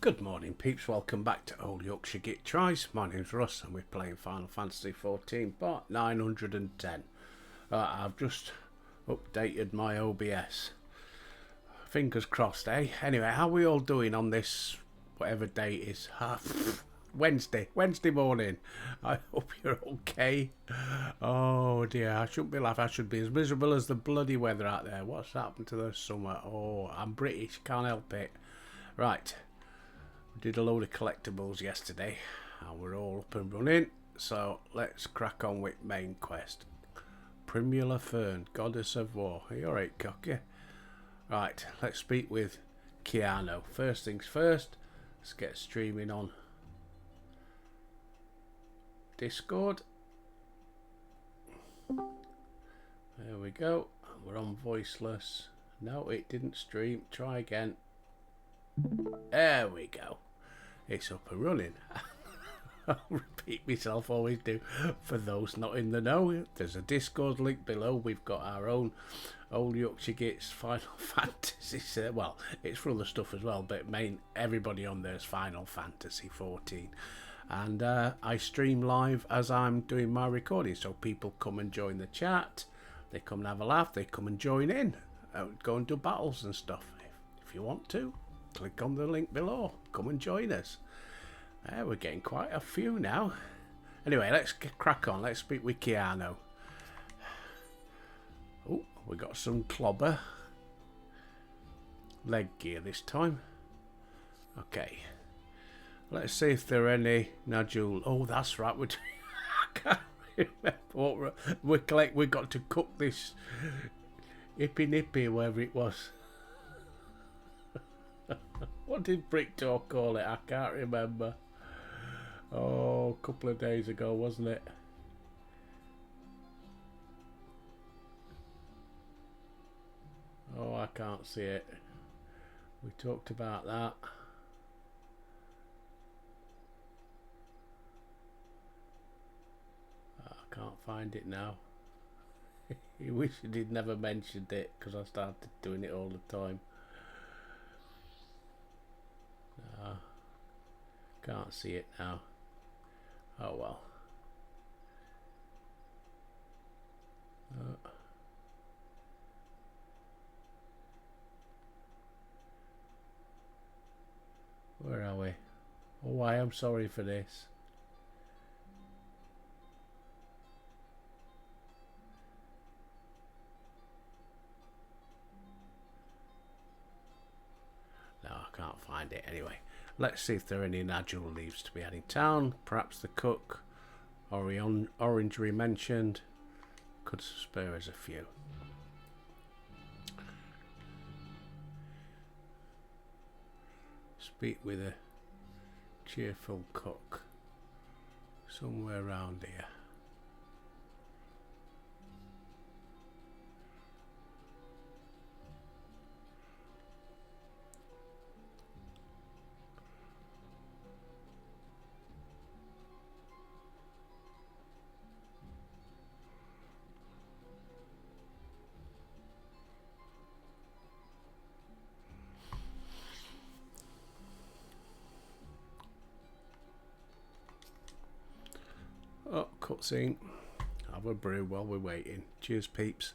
Good morning, peeps. Welcome back to Old Yorkshire Git Tries. My name's Russ, and we're playing Final Fantasy XIV, part 910. I've just updated my OBS. Fingers crossed, eh? Anyway, how are we all doing on this, whatever day it is? Wednesday morning. I hope you're okay. Oh dear, I shouldn't be laughing. I should be as miserable as the bloody weather out there. What's happened to the summer? Oh, I'm British, can't help it. Right. Did a load of collectibles yesterday and we're all up and running, so let's crack on with main quest. Primula Fern, Goddess of War. Are you alright, cocky? Right, let's speak with Keanu. First things first, let's get streaming on Discord. There we go. We're on voiceless. No, it didn't stream. Try again. There we go. It's up and running. I'll repeat myself, always do. For those not in the know, there's a Discord link below. We've got our own Old Yorkshire Gits Final Fantasy. Well, it's for other stuff as well, but everybody on there is Final Fantasy 14. And I stream live as I'm doing my recording, so people come and join the chat. They come and have a laugh. They come and join in. Go and do battles and stuff if you want to. Click on the link below. Come and join us. We're getting quite a few now. Anyway, let's crack on. Let's speak with Keanu. Oh, we got some clobber. Leg gear this time. Okay. Let's see if there are any Najul. Oh, that's right. I can't remember what we've got to cook this hippy nippy, whatever it was. What did Bricktor call it? I can't remember. Oh, a couple of days ago, wasn't it? Oh, I can't see it. We talked about that. I can't find it now. You wish he'd never mentioned it, because I started doing it all the time. Can't see it now. Oh well. Where are we? Oh, I am sorry for this. No, I can't find it anyway. Let's see if there are any Najul leaves to be had in town. Perhaps the cook, orangery mentioned, could spare us a few. Speak with a cheerful cook somewhere around here. Oh, cutscene. Have a brew while we're waiting. Cheers, peeps.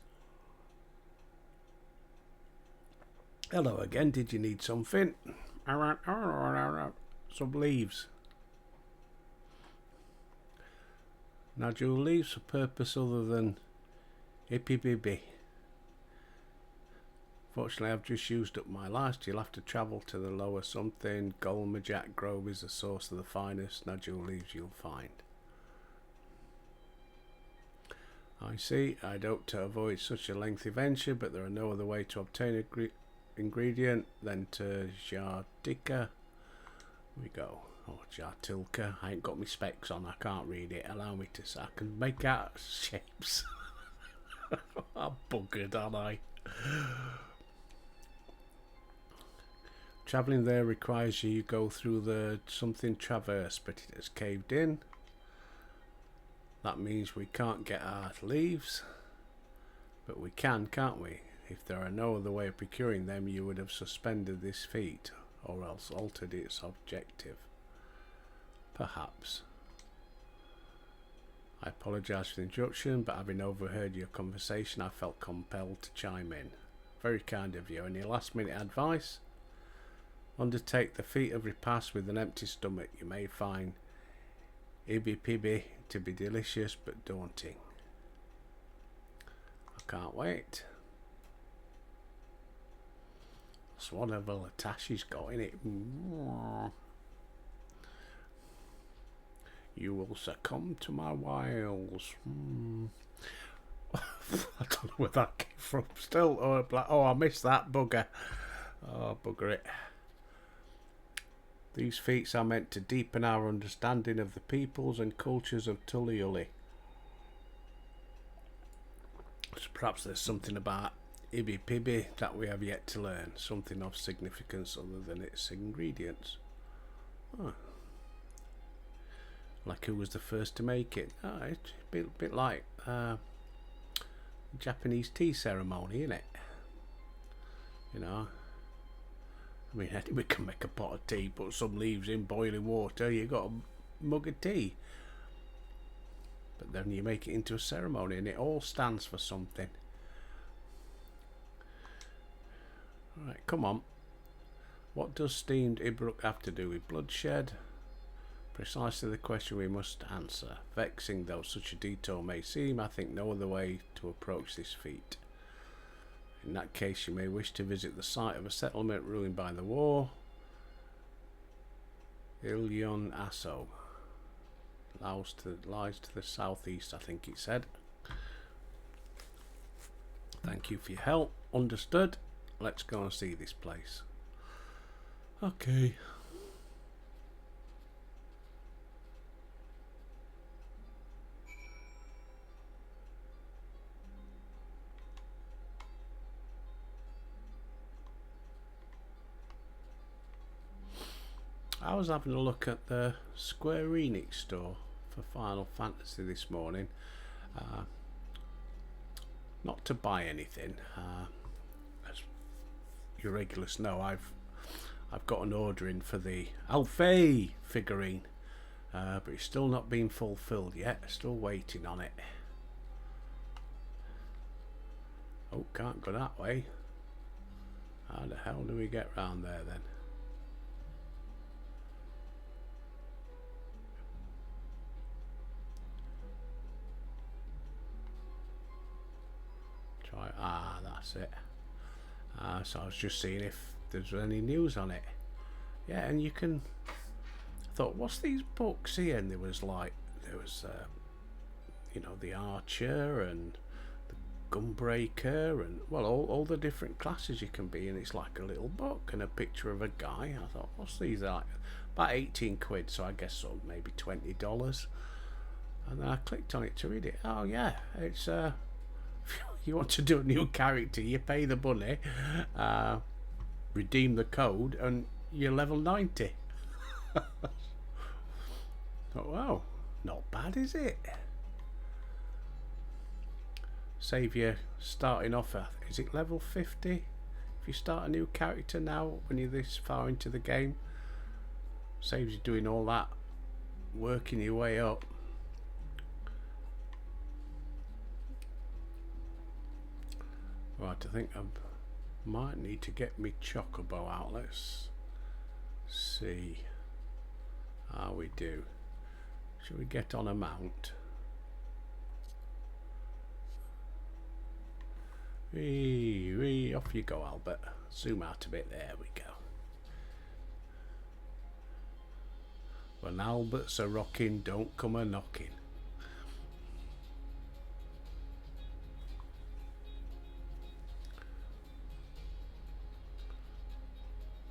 Hello again. Did you need something? Some leaves. Najul leaves for purpose other than hippy bibby. Fortunately, I've just used up my last. You'll have to travel to the lower something. Golmajak Grove is the source of the finest Najul leaves you'll find. I see. I'd hoped to avoid such a lengthy venture, but there are no other way to obtain an ingredient than to Jardika. We go. Oh, Jartilka. I ain't got my specs on. I can't read it. Allow me to. I can make out shapes. I'm buggered, aren't I? Travelling there requires you go through the something traverse, but it has caved in. That means we can't get our leaves, but we can, can't we? If there are no other way of procuring them, you would have suspended this feat. or else altered its objective. Perhaps. I apologise for the interruption, but having overheard your conversation, I felt compelled to chime in. Very kind of you. Any last minute advice? Undertake the feat of repast with an empty stomach. You may find ibi-pibi to be delicious but daunting. I can't wait. That's whatever Latashi's got in it. You will succumb to my wiles. I don't know where that came from. Still, I missed that bugger. Oh, bugger it. These feats are meant to deepen our understanding of the peoples and cultures of Tuliuli. So perhaps there's something about ibi-pibi that we have yet to learn. Something of significance other than its ingredients. Oh. Like who was the first to make it? Oh, it's a bit like Japanese tea ceremony, isn't it? You know, I mean, we can make a pot of tea, put some leaves in boiling water, you got a mug of tea. But then you make it into a ceremony, and it all stands for something. All right, come on. What does steamed Ibruk have to do with bloodshed? Precisely the question we must answer. Vexing though such a detour may seem, I think no other way to approach this feat. In that case, you may wish to visit the site of a settlement ruined by the war. Ilyon Asso. Lies to the southeast, I think it said. Thank you for your help. Understood. Let's go and see this place. Okay. I was having a look at the Square Enix store for Final Fantasy this morning. Not to buy anything. As your regulars know, I've got an order in for the Alfei figurine, but it's still not been fulfilled yet. Still waiting on it. Oh, can't go that way. How the hell do we get round there then? That's it. So I was just seeing if there's any news on it. Yeah, and you can. I thought, what's these books here? And there was you know, the Archer and the Gunbreaker, and well, all the different classes you can be. And it's like a little book and a picture of a guy. I thought, what's these like? About 18 quid. So I guess so maybe $20. And then I clicked on it to read it. Oh yeah, it's you want to do a new character, you pay the money, redeem the code, and you're level 90. Oh, wow, not bad, is it? Save you starting off at, is it level 50? If you start a new character now, when you're this far into the game, saves you doing all that, working your way up. Right, I think I might need to get me Chocobo out. Let's see how we do. Should we get on a mount? Wee, off you go, Albert. Zoom out a bit. There we go. When Albert's a rocking, don't come a knocking.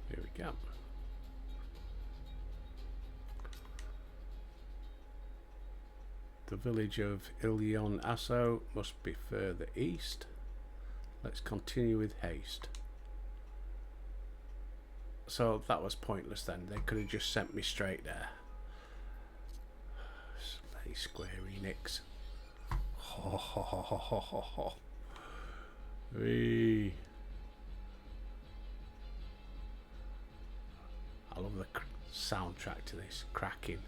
Here we go. The village of Ilyon Asso must be further east. Let's continue with haste. So that was pointless then. They could have just sent me straight there. Bloody Square Enix. Ho ho ho ho ho ho ho. Wee. love the soundtrack to this. Cracking.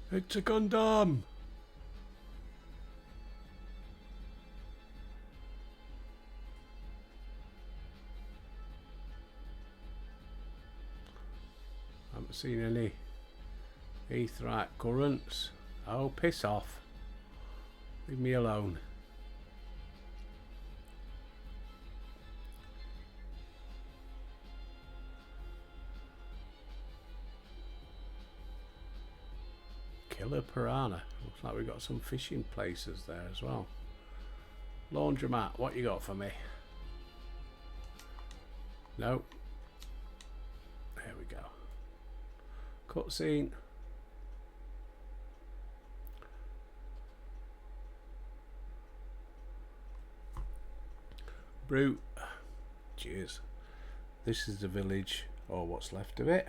It's a Gundam! I haven't seen any aetheryte currents. Oh, piss off. Leave me alone. Killer piranha. Looks like we've got some fishing places there as well. Laundromat, what you got for me? No. There we go. Cutscene. Brute. Cheers. This is the village, or what's left of it.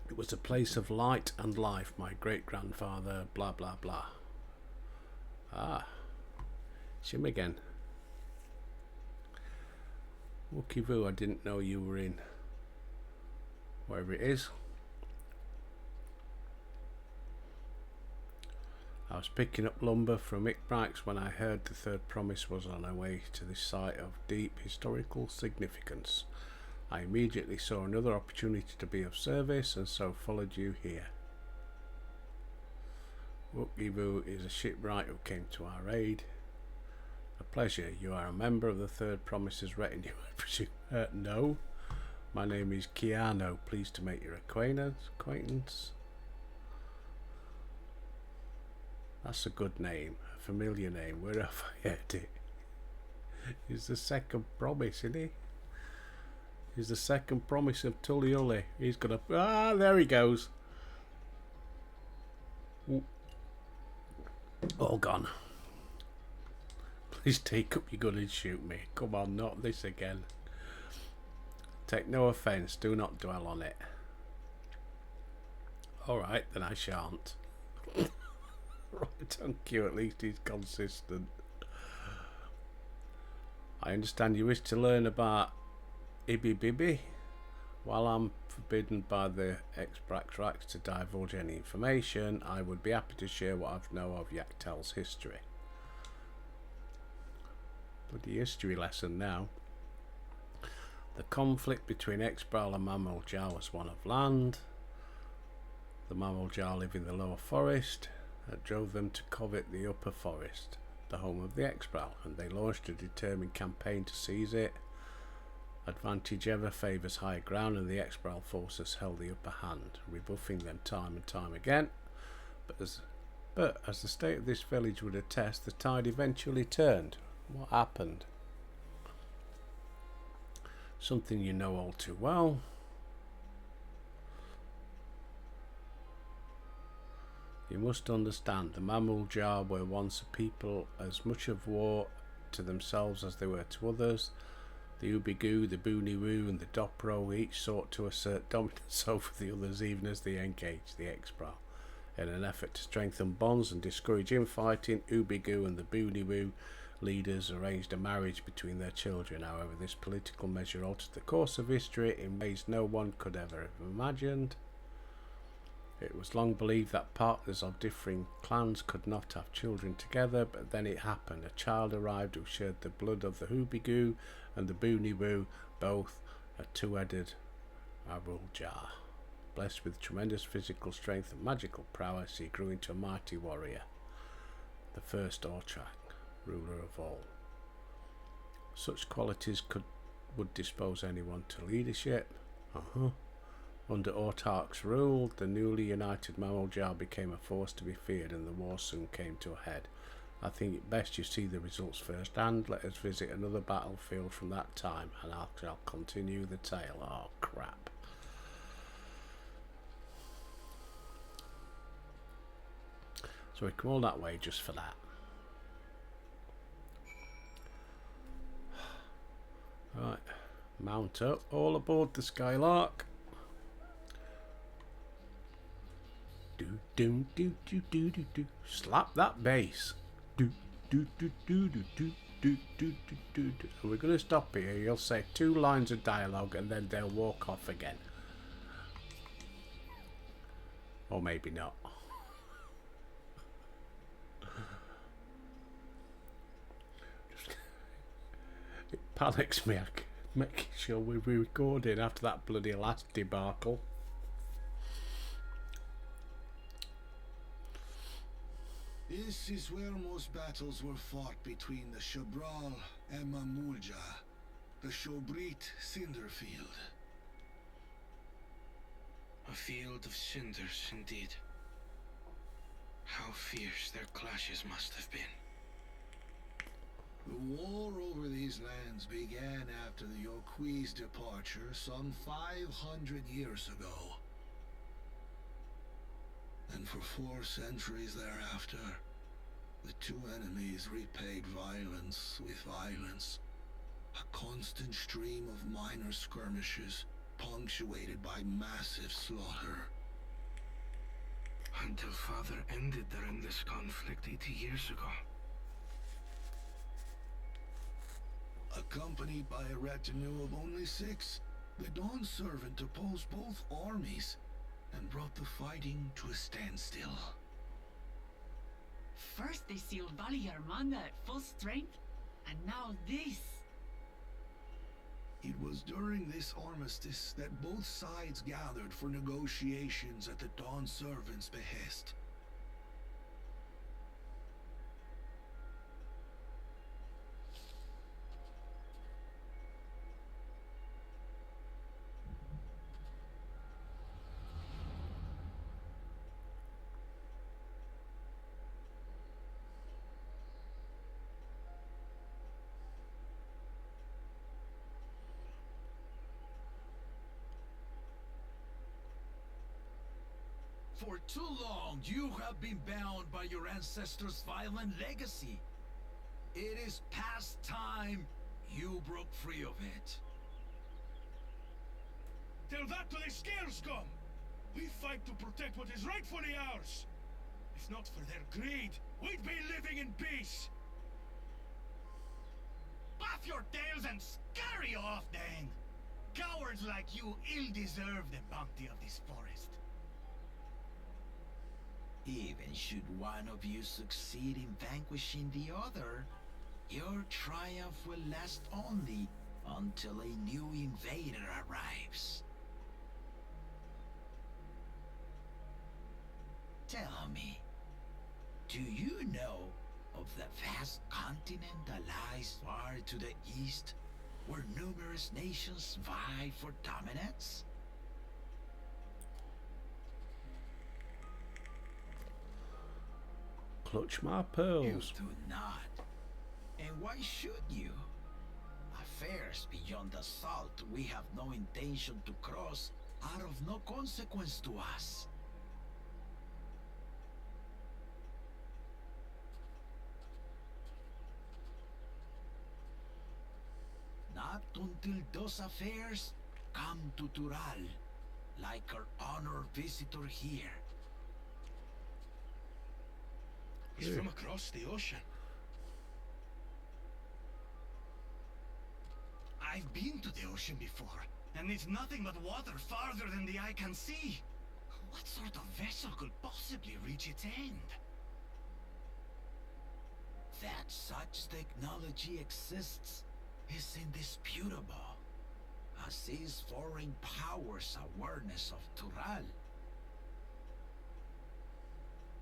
It was a place of light and life. My great-grandfather, blah, blah, blah. Ah. It's him again. Wookie Voo, I didn't know you were in. Wherever it is. I was picking up lumber from Icbrax when I heard the third promise was on her way to this site of deep historical significance. I immediately saw another opportunity to be of service and so followed you here. Wookie Voo is a shipwright who came to our aid. A pleasure. You are a member of the third promise's retinue, I presume. No. My name is Keanu. Pleased to make your acquaintance. That's a good name, a familiar name. Where have I heard it? He's the second promise, isn't he? He's the second promise of Tuliuli. He's gonna. Ah, there he goes. Ooh. All gone. Please take up your gun and shoot me. Come on, not this again. Take no offence. Do not dwell on it. Alright, then I shan't. Right, thank you. At least he's consistent. I understand you wish to learn about Ibibibi. While I'm forbidden by the Icbrax Racks to divulge any information, I would be happy to share what I know of Yaktel's history. Bloody history lesson now. The conflict between Exbral and Mammal Jar was one of land. The Mammal Jar live in the lower forest. That drove them to covet the upper forest, the home of the Exbral, and they launched a determined campaign to seize it. Advantage ever favours higher ground, and the Exbral forces held the upper hand, rebuffing them time and time again. But as the state of this village would attest, the tide eventually turned. What happened? Something you know all too well. You must understand, the Mammal Jar were once a people as much of war to themselves as they were to others. The Ubigoo, the Boonywoo and the Dopro each sought to assert dominance over the others even as they engaged the Exbral. In an effort to strengthen bonds and discourage infighting, Ubigoo and the Boonywoo leaders arranged a marriage between their children. However, this political measure altered the course of history in ways no one could ever have imagined. It was long believed that partners of differing clans could not have children together, but then it happened. A child arrived who shared the blood of the Ubigoo and the Boonywoo, both a two-headed Mammal Jar. Blessed with tremendous physical strength and magical prowess, he grew into a mighty warrior, the first Ortrak, ruler of all. Such qualities would dispose anyone to leadership. Under Ortak's rule, the newly united Mammal Jar became a force to be feared, and the war soon came to a head. I think it best you see the results firsthand. Let us visit another battlefield from that time, and I shall continue the tale. Oh, crap. So we come all that way just for that. Right, mount up, all aboard the Skylark. Do do do do do do do. Slap that bass. Do do do do do do do do do do. We're gonna stop here. You'll say 2 lines of dialogue and then they'll walk off again. Or maybe not. It panics me, making sure we're recording after that bloody last debacle. This is where most battles were fought between the Shabral and Mamulja, the Shobrit Cinderfield. A field of cinders, indeed. How fierce their clashes must have been. The war over these lands began after the Yoqui's departure some 500 years ago. And for 4 centuries thereafter, the two enemies repaid violence with violence. A constant stream of minor skirmishes, punctuated by massive slaughter. Until Father ended their endless conflict 80 years ago. Accompanied by a retinue of only 6, the Dawn Servant opposed both armies and brought the fighting to a standstill. First they sealed Valle Armanda at full strength, and now this. It was during this armistice that both sides gathered for negotiations at the Dawn Servant's behest. For too long, you have been bound by your ancestors' violent legacy. It is past time you broke free of it. Tell that to the scale scum! We fight to protect what is rightfully ours. If not for their greed, we'd be living in peace. Off your tails and scurry off, then! Cowards like you ill deserve the bounty of this forest. Even should one of you succeed in vanquishing the other, your triumph will last only until a new invader arrives. Tell me, do you know of the vast continent that lies far to the east, where numerous nations vie for dominance? Clutch my pearls. You do not. And why should you? Affairs beyond the salt we have no intention to cross are of no consequence to us. Not until those affairs come to Tural, like our honored visitor here. He's from across the ocean. I've been to the ocean before, and it's nothing but water farther than the eye can see. What sort of vessel could possibly reach its end? That such technology exists is indisputable, as is foreign powers' awareness of Tural.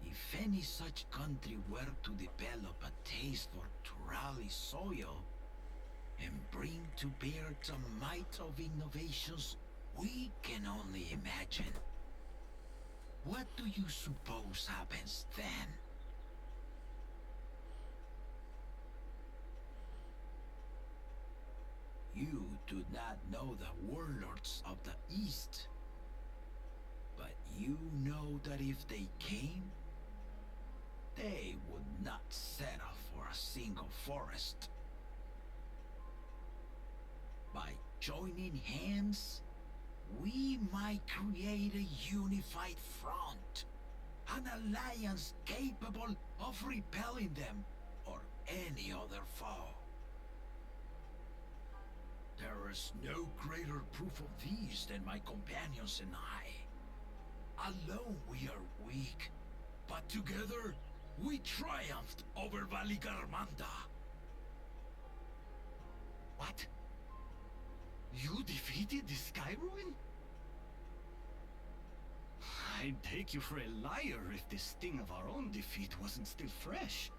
If any such country were to develop a taste for Turali soil and bring to bear the might of innovations we can only imagine, what do you suppose happens then? You do not know the warlords of the East, but you know that if they came, they would not settle for a single forest. By joining hands, we might create a unified front. an alliance capable of repelling them or any other foe. There is no greater proof of these than my companions and I. Alone we are weak, but together we triumphed over Valigarmanda. What? You defeated the Sky Ruin? I'd take you for a liar if the sting of our own defeat wasn't still fresh.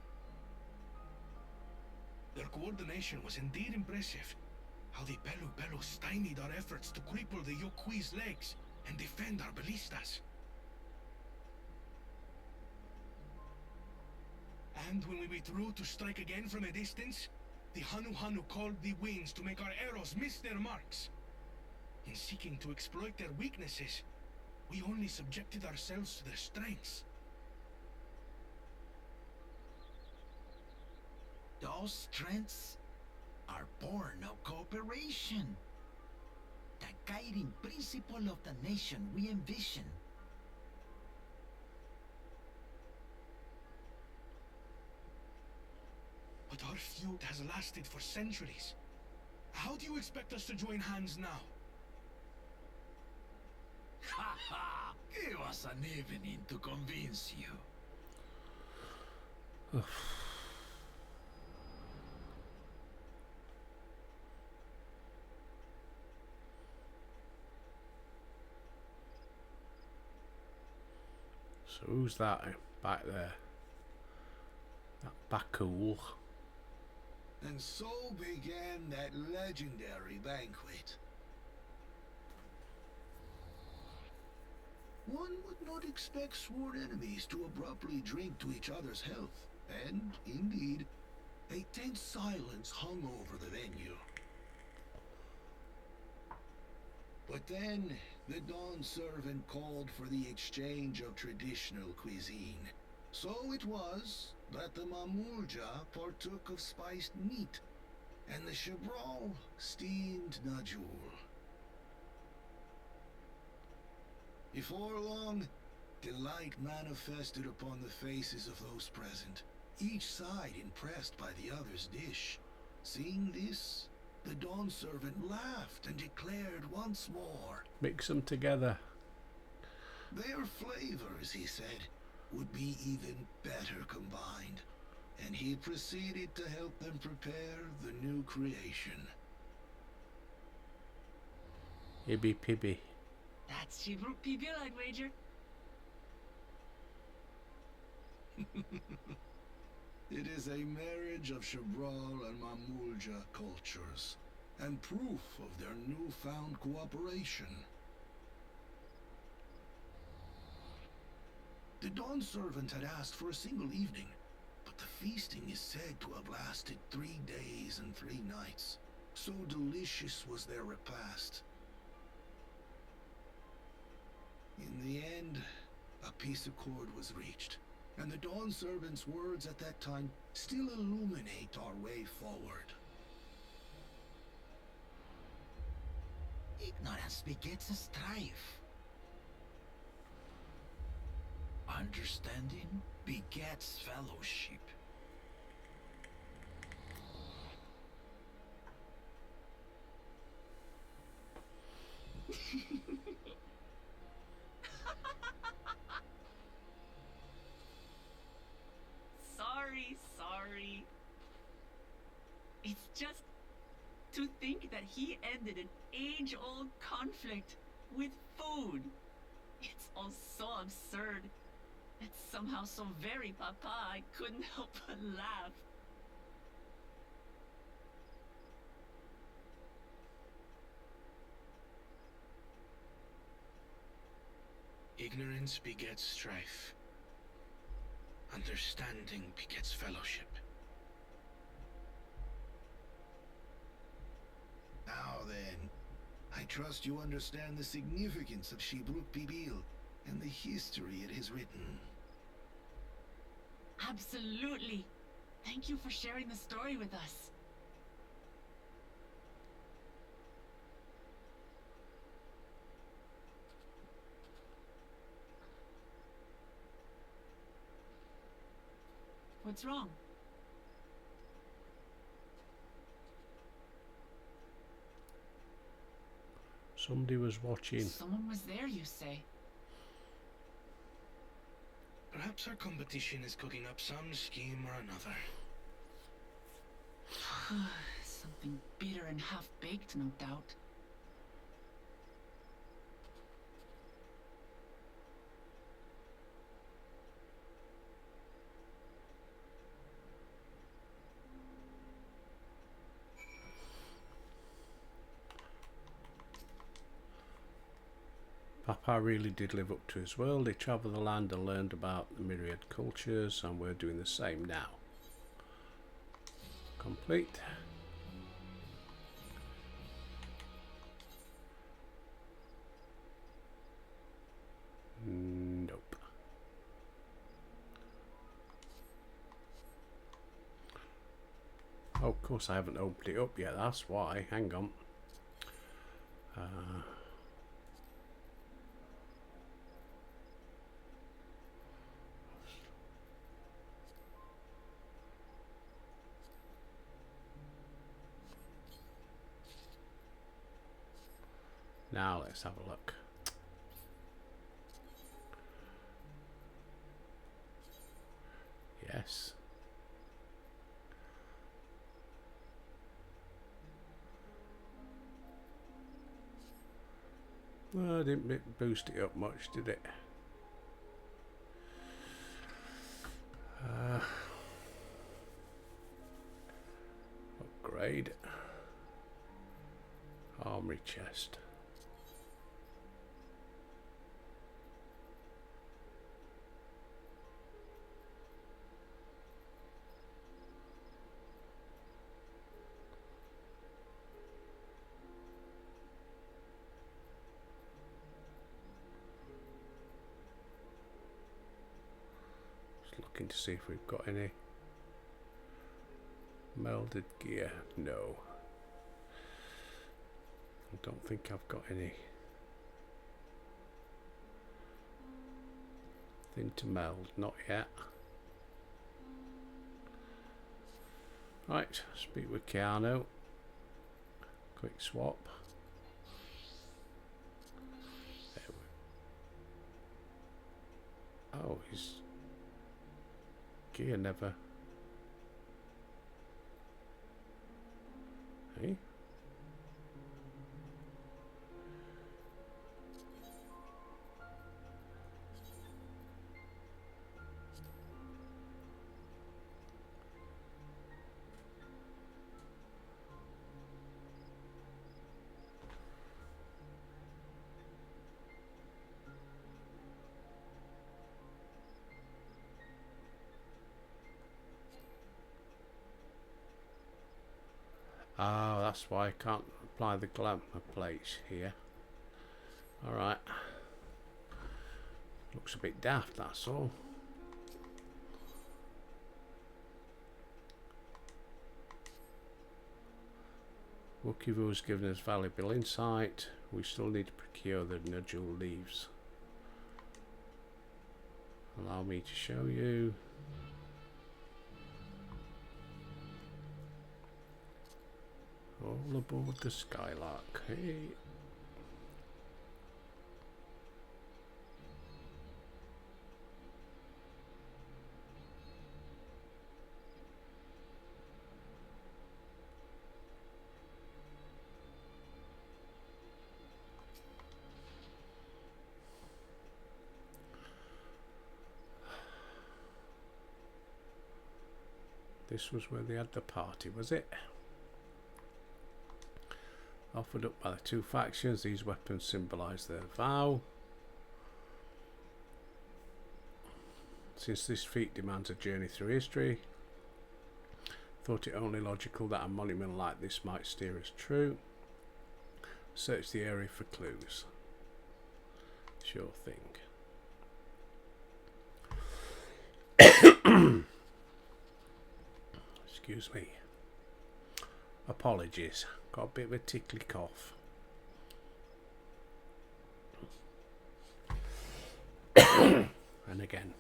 Their coordination was indeed impressive. How the Belu Belu stymied our efforts to cripple the Yokui's legs and defend our ballistas. And when we withdrew to strike again from a distance, the Hanu Hanu called the winds to make our arrows miss their marks. In seeking to exploit their weaknesses, we only subjected ourselves to their strengths. Those strengths are born of cooperation. The guiding principle of the nation we envision. But our feud has lasted for centuries. How do you expect us to join hands now? Ha ha! Give us an evening to convince you. So who's that back there? That Bakul. And so began that legendary banquet. One would not expect sworn enemies to abruptly drink to each other's health, and, indeed, a tense silence hung over the venue. But then, the Dawn Servant called for the exchange of traditional cuisine. So it was that the Mamulja partook of spiced meat, and the Shabral steamed Najul. Before long, delight manifested upon the faces of those present, each side impressed by the other's dish. Seeing this, the Dawn Servant laughed and declared once more, Mix them together. their flavors, he said, would be even better combined, and he proceeded to help them prepare the new creation. Ibby Pibby. That's Shibruk Pibil, I'd wager. It is a marriage of Shabral and Mamulja cultures, and proof of their newfound cooperation. The Dawn Servant had asked for a single evening, but the feasting is said to have lasted 3 days and 3 nights. So delicious was their repast. In the end, a peace accord was reached, and the Dawn Servant's words at that time still illuminate our way forward. Ignorance begets strife. Understanding begets fellowship. Sorry. It's just to think that he ended an age-old conflict with food. It's all so absurd. It's somehow so very papa, I couldn't help but laugh. Ignorance begets strife. Understanding begets fellowship. Now then, I trust you understand the significance of Shibruk Pibil and the history it has written. Absolutely. Thank you for sharing the story with us. What's wrong? Somebody was watching. Someone was there, you say? Perhaps our competition is cooking up some scheme or another. Something bitter and half-baked, no doubt. Papa really did live up to his word. He travelled the land and learned about the myriad cultures, and we're doing the same now. Complete. Nope. Oh, of course I haven't opened it up yet, that's why. Hang on. Now let's have a look. Yes. Well, I didn't boost it up much, did it? Upgrade. Armory chest. Looking to see if we've got any melded gear. No, I don't think I've got any thing to meld, not yet. Right, speak with Keanu. Quick swap. There we... Oh, he's gear never. Hey? Oh, that's why I can't apply the glamour plates here. Alright. Looks a bit daft, that's all. Wookiee has given us valuable insight. We still need to procure the nodule leaves. Allow me to show you. All aboard the Skylark. Hey. This was where they had the party, was it? Offered up by the two factions, these weapons symbolise their vow. Since this feat demands a journey through history, thought it only logical that a monument like this might steer us true. Search the area for clues. Sure thing. Excuse me. Apologies. Got a bit of a tickly cough. And again.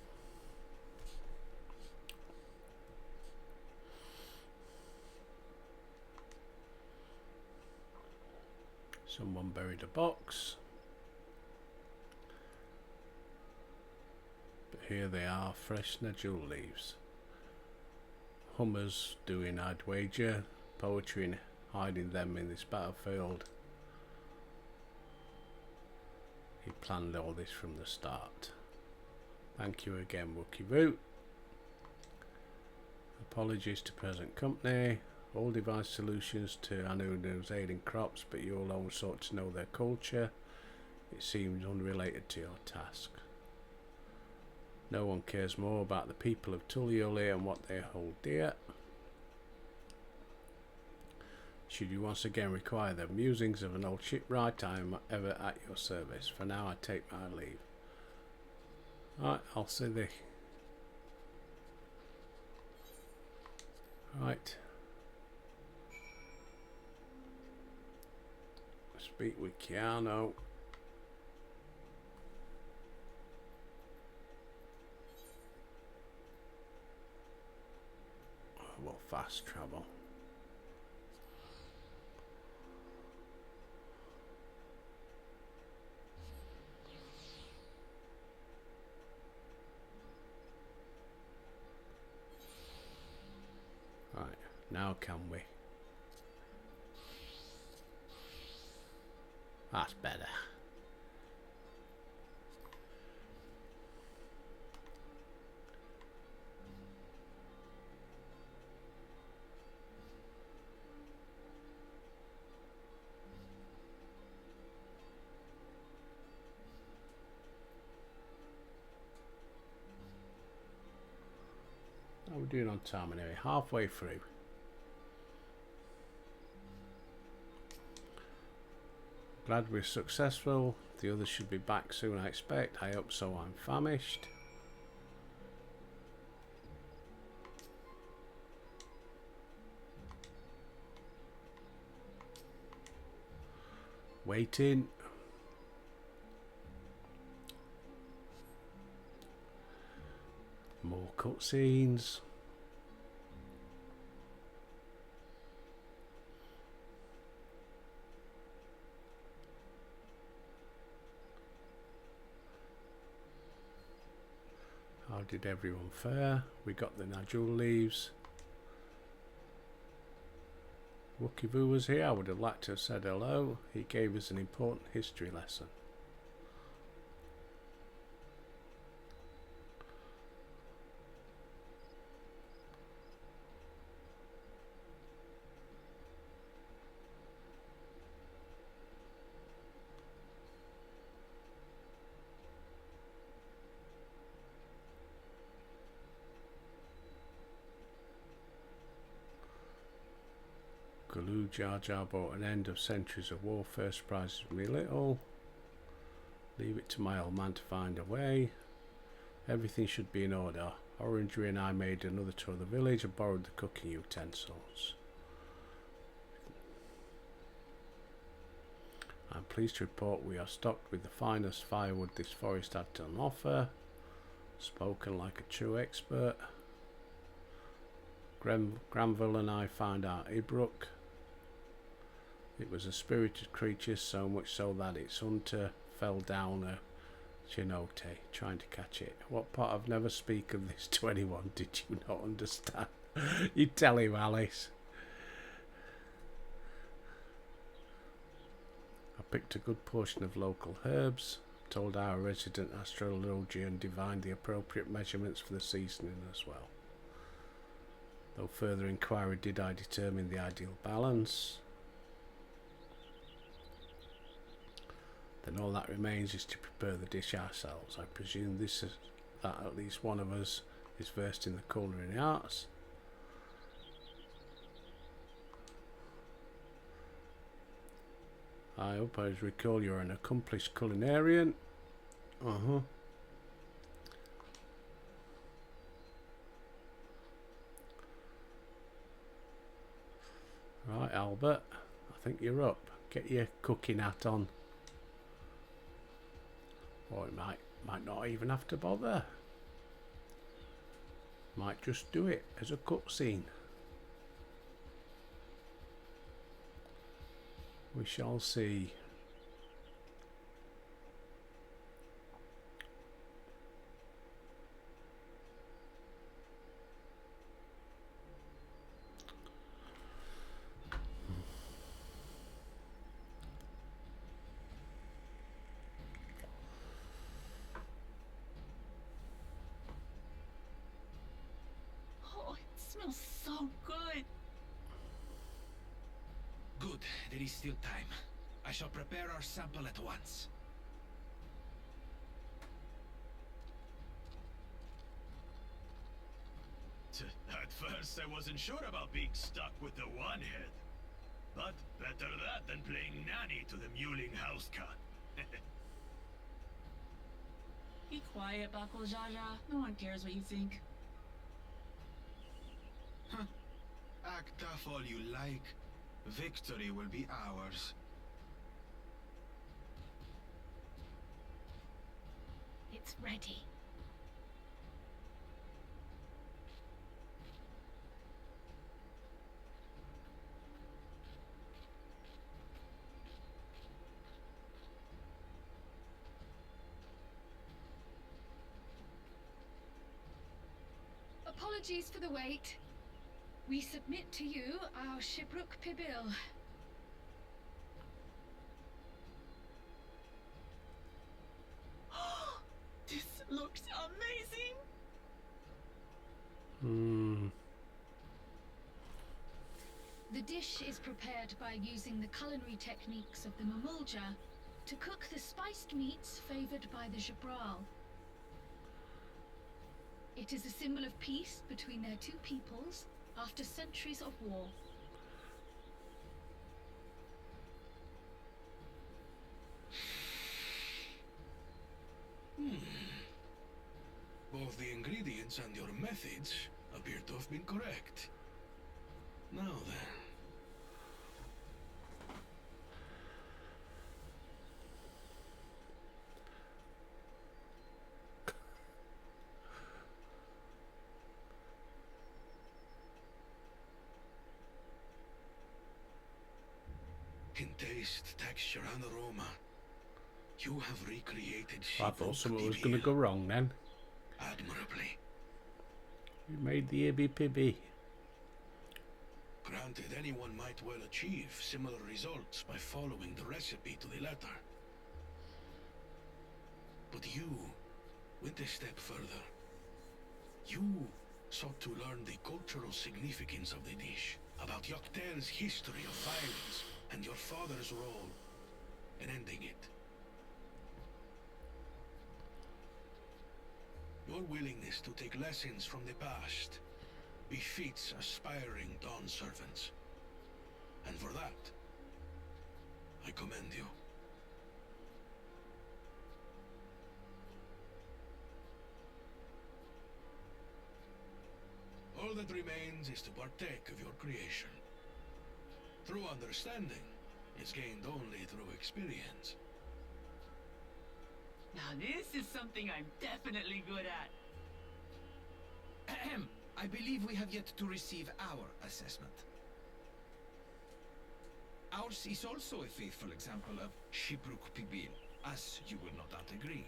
Someone buried a box. But here they are, fresh Najul leaves. Hummers doing, I'd wager, poetry and hiding them in this battlefield. He planned all this from the start. Thank you again, Wookie Root. Apologies to present company. All device solutions to Anunu's aiding crops, but you alone sought to know their culture. It seems unrelated to your task. No one cares more about the people of Tulioli and what they hold dear. Should you once again require the musings of an old shipwright, I am ever at your service. For now, I take my leave. Right, I'll see thee. Right. Speak with Keanu. Well, fast travel. Right, now can we? That's better. How are we doing on time anyway? Halfway through. Glad we're successful. The others should be back soon, I expect. I hope so. I'm famished. Waiting. More cutscenes. How did everyone fare? We got the Najul leaves. Wookie Boo was here. I would have liked to have said hello. He gave us an important history lesson. Galoo Jar Jar brought an end of centuries of warfare. Surprises me little. Leave it to my old man to find a way. Everything should be in order. Orangery and I made another tour of the village and borrowed the cooking utensils. I'm pleased to report we are stocked with the finest firewood this forest had to offer. Spoken like a true expert. Granville and I found our Ibrook. It was a spirited creature, so much so that its hunter fell down a chinote trying to catch it. What part of never speak of this to anyone did you not understand? You tell him, Alice. I picked a good portion of local herbs, told our resident astrologer and divined the appropriate measurements for the seasoning as well. Though further inquiry did I determine the ideal balance. Then all that remains is to prepare the dish ourselves. I presume this is that at least one of us is versed in the culinary arts. I hope I recall you're an accomplished culinarian. Right, Albert, I think you're up. Get your cooking hat on. Or it might not even have to bother. Might just do it as a cutscene. We shall see. smells so good. Good, there is still time. I shall prepare our sample at once. At first, I wasn't sure about being stuck with the one head. But better that than playing nanny to the mewling house cat. Be quiet, Buckle Jaja. No one cares what you think. Act tough all you like. Victory will be ours. It's ready. Apologies for the wait. We submit to you our Shiprook Pibil. This looks amazing. The dish is prepared by using the culinary techniques of the Mamulja to cook the spiced meats favored by the Jabral. It is a symbol of peace between their two peoples after centuries of war. Both the ingredients and your methods appear to have been correct. Now then. In taste, texture, and aroma, you have recreated I thought Shiprook something was going to Pibil go wrong then. admirably. You made the ibby pibby. Granted, anyone might well achieve similar results by following the recipe to the letter. But you went a step further. You sought to learn the cultural significance of the dish, about Yoctel's history of violence, and your father's role in ending it. Your willingness to take lessons from the past befits aspiring Dawn servants. And for that, I commend you. All that remains is to partake of your creation. True understanding is gained only through experience. Now this is something I'm definitely good at. Ahem. I believe we have yet to receive our assessment. Ours is also a faithful example of Shiprook Pibil, as you will no doubt agree.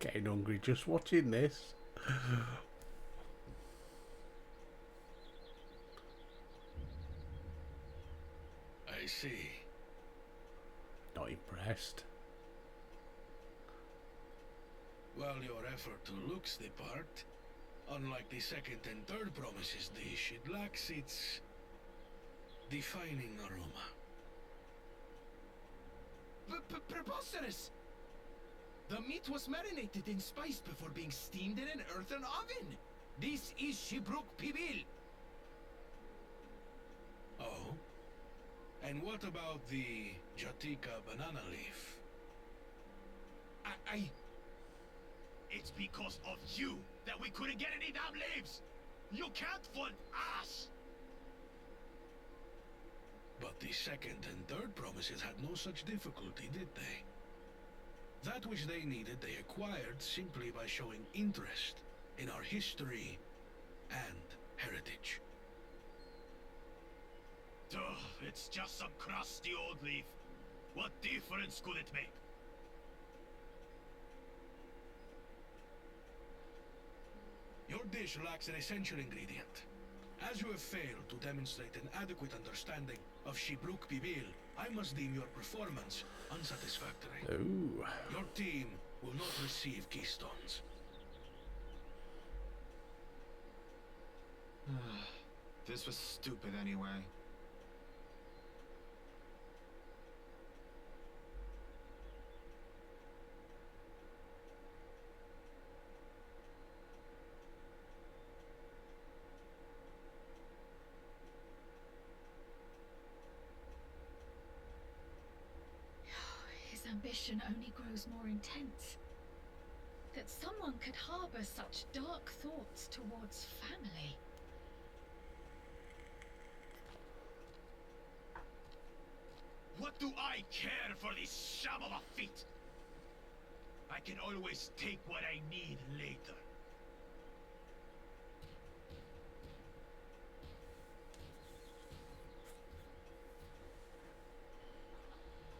Getting hungry just watching this. I see. Not impressed. While your effort looks the part, unlike the second and third promises dish, it lacks its defining aroma. Preposterous! The meat was marinated in spice before being steamed in an earthen oven. This is Shiprook Pibil. Oh? And what about the Jatika banana leaf? It's because of you that we couldn't get any damn leaves! You can't fool us! But the second and third promises had no such difficulty, did they? That which they needed they acquired simply by showing interest in our history and heritage. Ugh, it's just some crusty old leaf. What difference could it make? Your dish lacks an essential ingredient. As you have failed to demonstrate an adequate understanding of Shibruk Bibil, I must deem your performance unsatisfactory. Ooh. Your team will not receive keystones. This was stupid anyway. His ambition only grows more intense. That someone could harbor such dark thoughts towards family. What do I care for this sham of a feat? I can always take what I need later.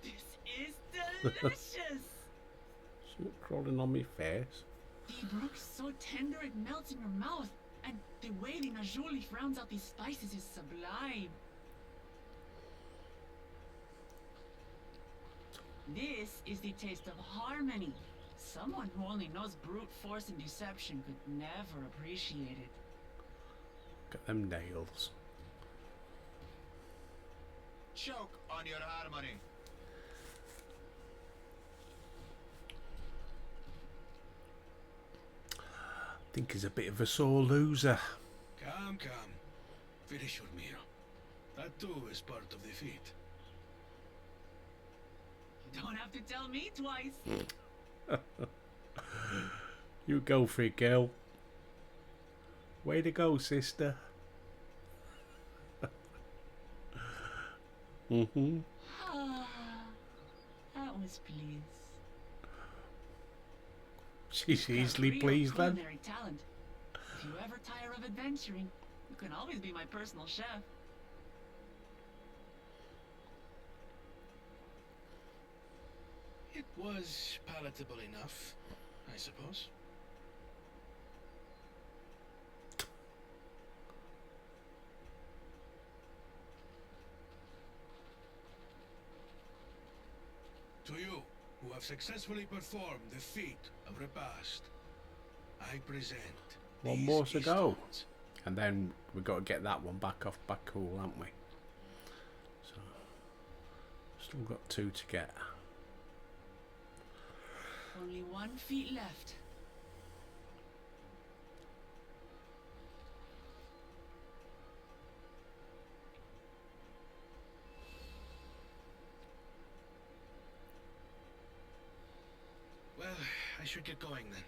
This is delicious! Something crawling on my face. The brook's so tender it melts in your mouth, and the way the Najul leaf rounds out these spices is sublime. This is the taste of harmony. Someone who only knows brute force and deception could never appreciate it. Look at them nails. Choke on your harmony. I think he's a bit of a sore loser. Come, come. Finish your meal. That too is part of the feat. You don't have to tell me twice. You go for it, girl. Way to go, sister. Mm-hmm. Ah, that was pleased. She's You've got easily real pleased then. culinary talent. If you ever tire of adventuring, you can always be my personal chef. It was palatable enough, I suppose. To you, who have successfully performed the feat of repast, I present One these more to go. keystones. And then we've got to get that one back off Bakul, haven't we? So, still got 2 to get. Only 1 feet left. Well, I should get going then.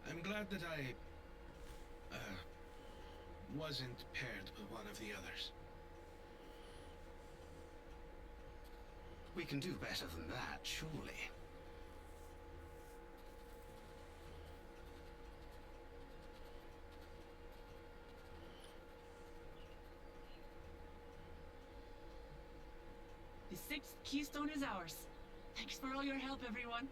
I'm glad that I wasn't paired with one of the others. We can do better than that, surely. The 6th keystone is ours. Thanks for all your help, everyone.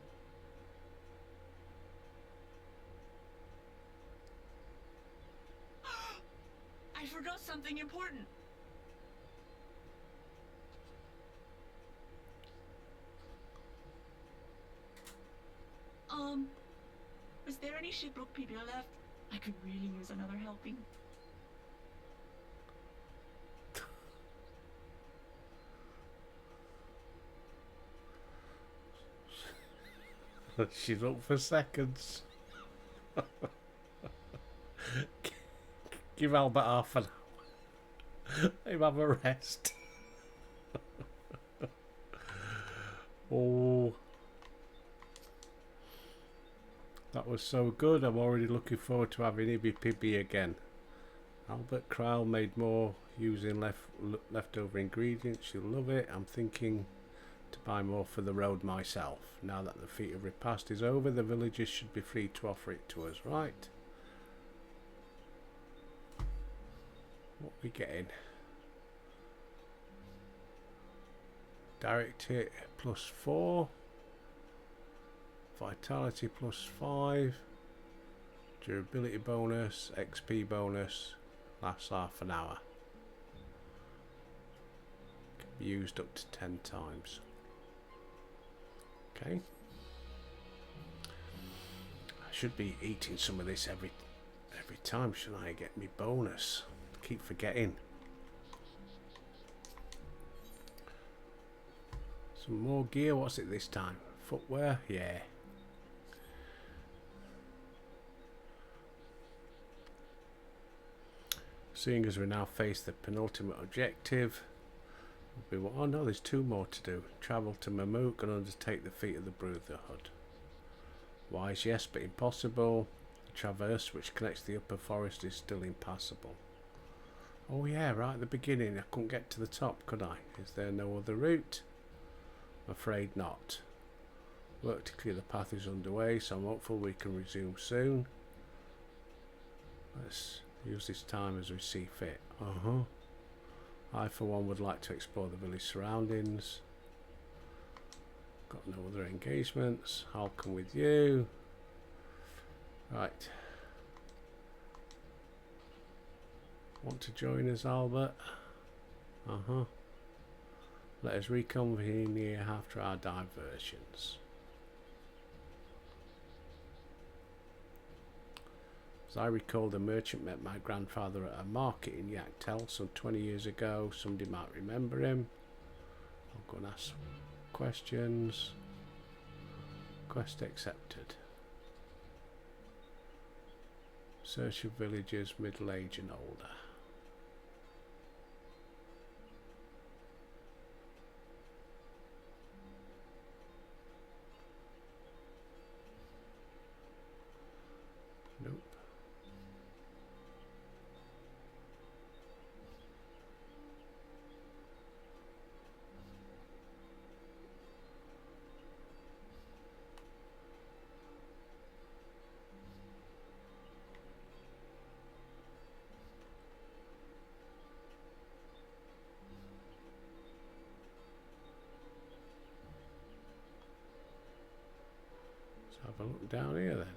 I forgot something important. Was there any Shibruk people left? I could really use another helping. She's up for seconds. Give Albert half an hour. Let him have a rest. Oh, that was so good. I'm already looking forward to having Ibby Pibby again. Albert Crowell made more using leftover ingredients. You'll love it. I'm thinking to buy more for the road myself. Now that the feat of repast is over, the villagers should be free to offer it to us, right? What we getting? Direct hit +4, vitality +5, durability bonus, XP bonus, lasts half an hour. Can be used up to 10 times. Okay. I should be eating some of this every time, shouldn't I? Get me bonus. Keep forgetting. Some more gear. What's it this time? Footwear? Yeah. Seeing as we now face the penultimate objective, oh no, there's 2 more to do. Travel to Mamook and undertake the feat of the Brotherhood. Wise, yes, but impossible. The traverse which connects the upper forest is still impassable. Oh yeah, right at the beginning I couldn't get to the top, could I? Is there no other route? I'm afraid not. Work to clear the path is underway, so I'm hopeful we can resume soon. Let's use this time as we see fit. I for one would like to explore the village surroundings. Got no other engagements. I'll come with you. Right. Want to join us, Albert? Let us reconvene here after our diversions. As I recall, the merchant met my grandfather at a market in Yaktel some 20 years ago. Somebody might remember him. I'll go and ask questions. Quest accepted. Search of villagers middle age and older. Nope. Let's have a look down here then.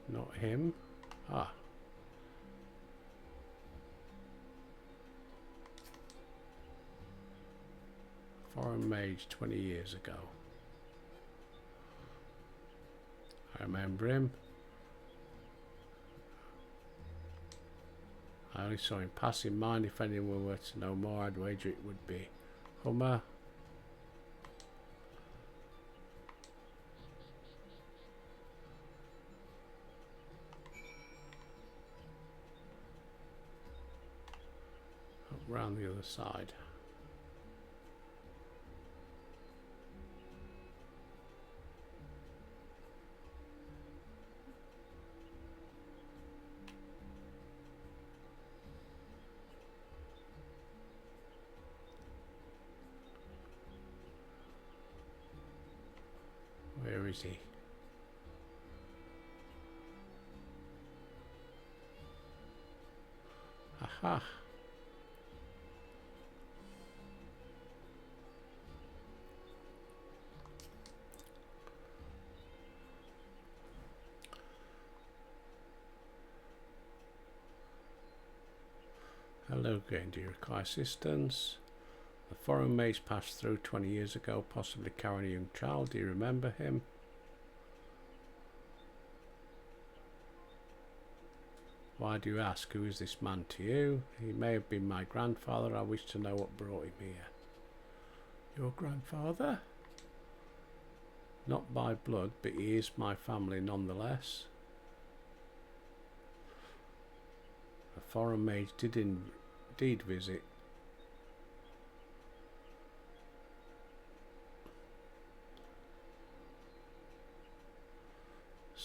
Not him. Ah. Foreign mage 20 years ago. I remember him. I only saw him pass in mind. If anyone were to know more, I'd wager it would be Hummer. Up round the other side. Where is he? Aha. Hello again, do you require assistance? The foreign mage passed through 20 years ago, possibly carrying a young child. Do you remember him? Why do you ask? Who is this man to you? He may have been my grandfather. I wish to know what brought him here. Your grandfather? Not by blood, but he is my family nonetheless. A foreign mage did indeed visit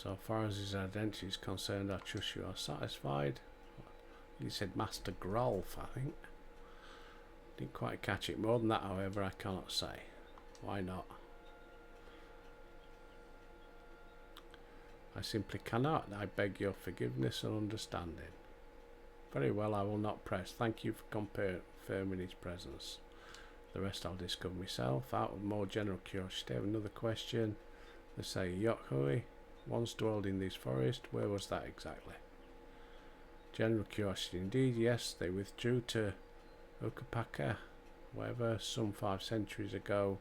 So far as his identity is concerned, I trust you are satisfied. He said Master Grolf, I think. Didn't quite catch it. More than that, however, I cannot say. Why not? I simply cannot. I beg your forgiveness and understanding. Very well, I will not press. Thank you for confirming his presence. The rest I'll discover myself. Out of more general curiosity, I have another question. They say Yokhui once dwelled in this forest. Where was that exactly? General curiosity indeed, yes. They withdrew to Ukapaka, wherever, some 5 centuries ago.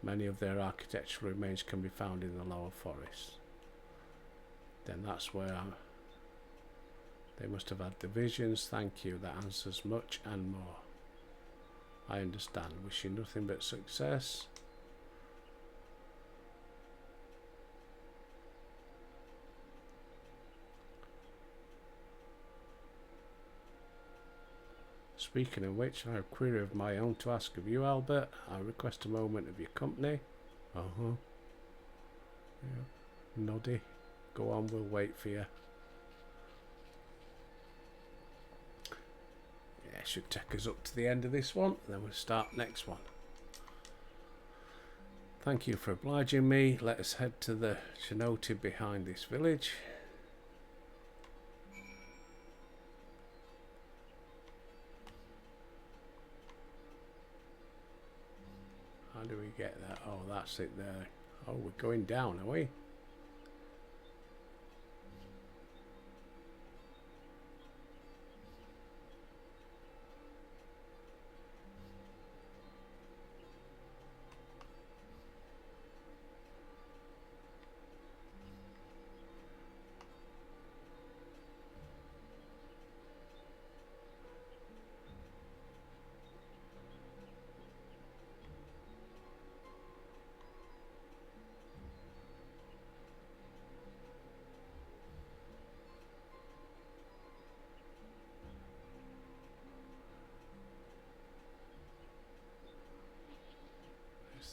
Many of their architectural remains can be found in the lower forest. Then that's where they must have had the visions. Thank you, that answers much and more. I understand. Wish you nothing but success. Speaking of which, I have a query of my own to ask of you, Albert. I request a moment of your company. Yeah. Noddy. Go on, we'll wait for you. Yeah, should take us up to the end of this one, and then we'll start next one. Thank you for obliging me. Let us head to the cenote behind this village. How do we get that? Oh, that's it there. Oh, we're going down, are we?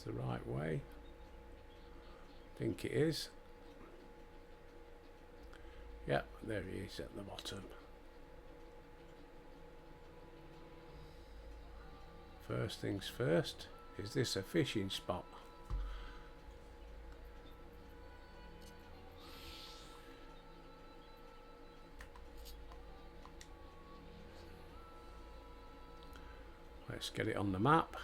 The right way. I think it is. Yep, there he is at the bottom. First things first, is this a fishing spot? Let's get it on the map.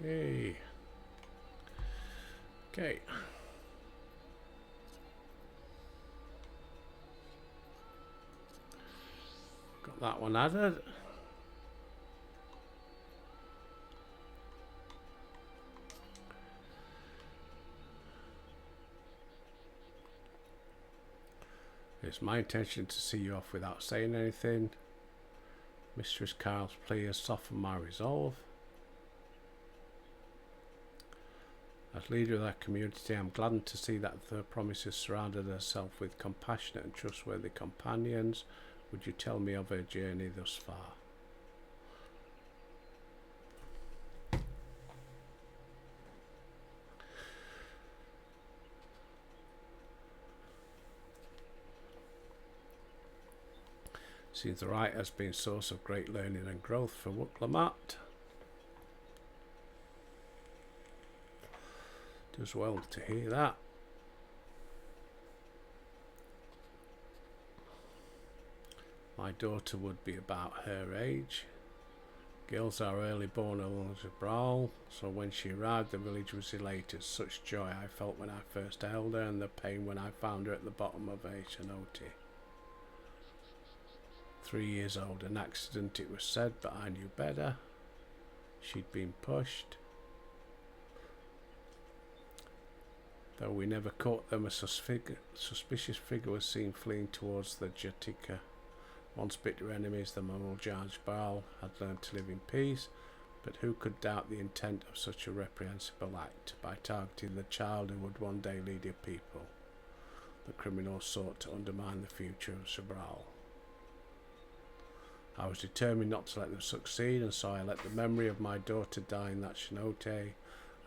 Hey. Okay. Got that one added. It's my intention to see you off without saying anything. Mistress Carl's plea has softened my resolve. As leader of that community, I am gladdened to see that the promise has surrounded herself with compassionate and trustworthy companions. Would you tell me of her journey thus far? Seems the right has been a source of great learning and growth for Wuk-Lamat. Does well to hear that. My daughter would be about her age. Girls are early born along Jabral, so when she arrived the village was elated. Such joy I felt when I first held her, and the pain when I found her at the bottom of a cenote. 3 years old, an accident it was said, but I knew better. She'd been pushed. Though we never caught them, a suspicious figure was seen fleeing towards the Jatika. Once bitter enemies, the Mamuljaj Baal had learned to live in peace, but who could doubt the intent of such a reprehensible act? By targeting the child who would one day lead a people, the criminals sought to undermine the future of Zabral. I was determined not to let them succeed, and so I let the memory of my daughter die in that cenote,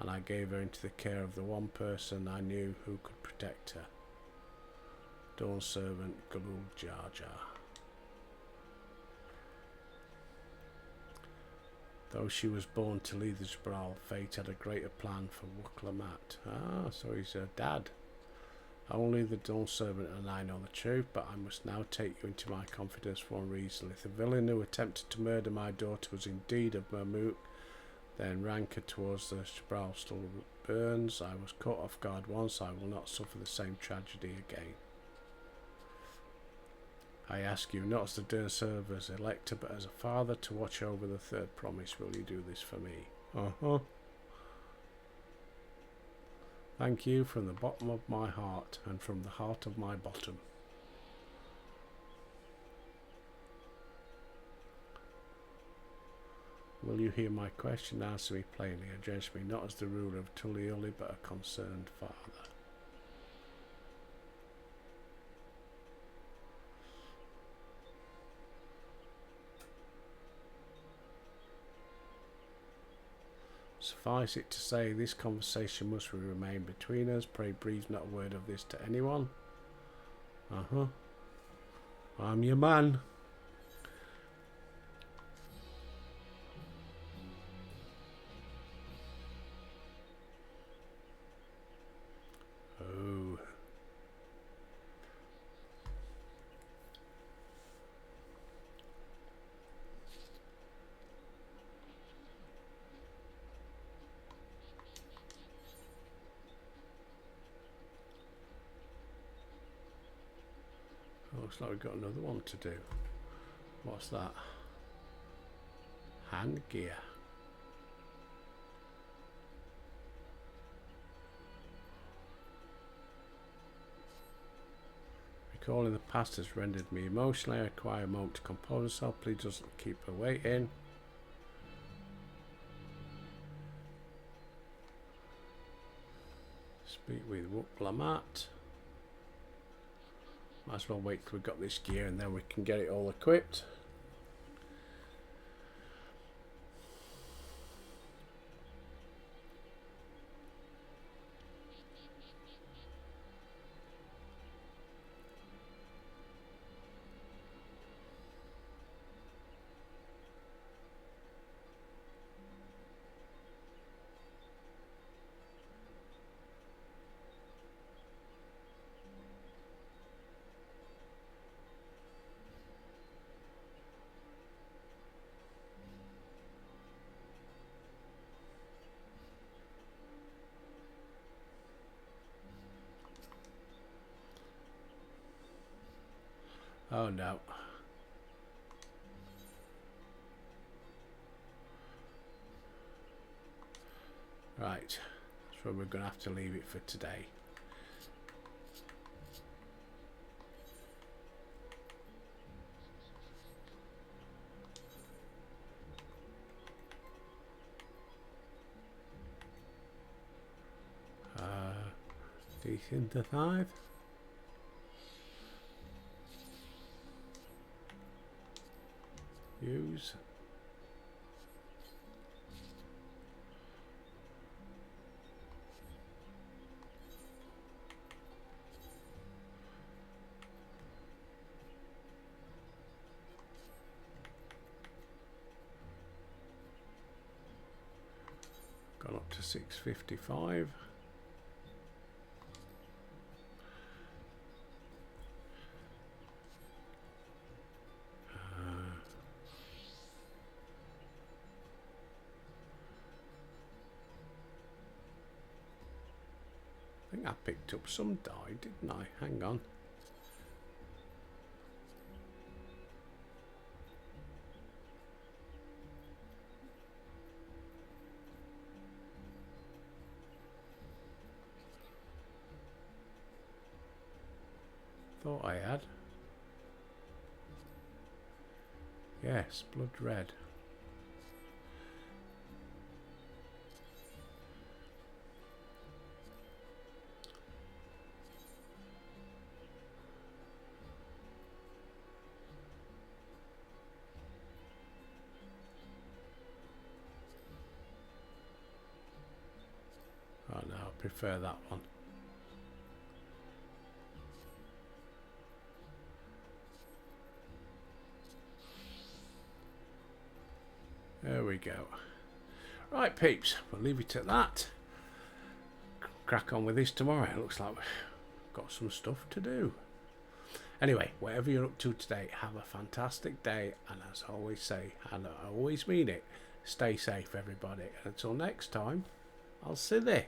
and I gave her into the care of the one person I knew who could protect her. Dawn's servant, Galul Jar Jar. Though she was born to lead the Zabral, fate had a greater plan for Wuklamat. Ah, so he's her dad. Only the Dawn servant and I know the truth, but I must now take you into my confidence for one reason. If the villain who attempted to murder my daughter was indeed of Mamuk, then rancor towards the Zabral still burns. I was caught off guard once, I will not suffer the same tragedy again. I ask you, not as the Dawn servant as elector, but as a father, to watch over the third promise. Will you do this for me? Uh-huh. Thank you from the bottom of my heart, and from the heart of my bottom. Will you hear my question? Answer me plainly. Address me not as the ruler of Tuliuli, but a concerned father. Suffice it to say, this conversation must remain between us. Pray breathe not a word of this to anyone. Uh-huh. I'm your man. Oh. Looks like we've got another one to do. What's that? Hand gear. Recalling the past has rendered me emotional. I require a moment to compose myself. Please doesn't keep her waiting. Speak with Wuklamat. Might as well wait till we've got this gear and then we can get it all equipped. Oh no. Right, so we're going to have to leave it for today. Desynthesize. Use. Gone up to 655. I think I picked up some dye, didn't I? Hang on. thought I had. Yes, blood red. Oh no, I prefer that one. There we go. Right, peeps, we'll leave it at that. Crack on with this tomorrow. It looks like we've got some stuff to do. Anyway, whatever you're up to today, have a fantastic day. And as I always say, and I always mean it, stay safe, everybody. And until next time, I'll see you there.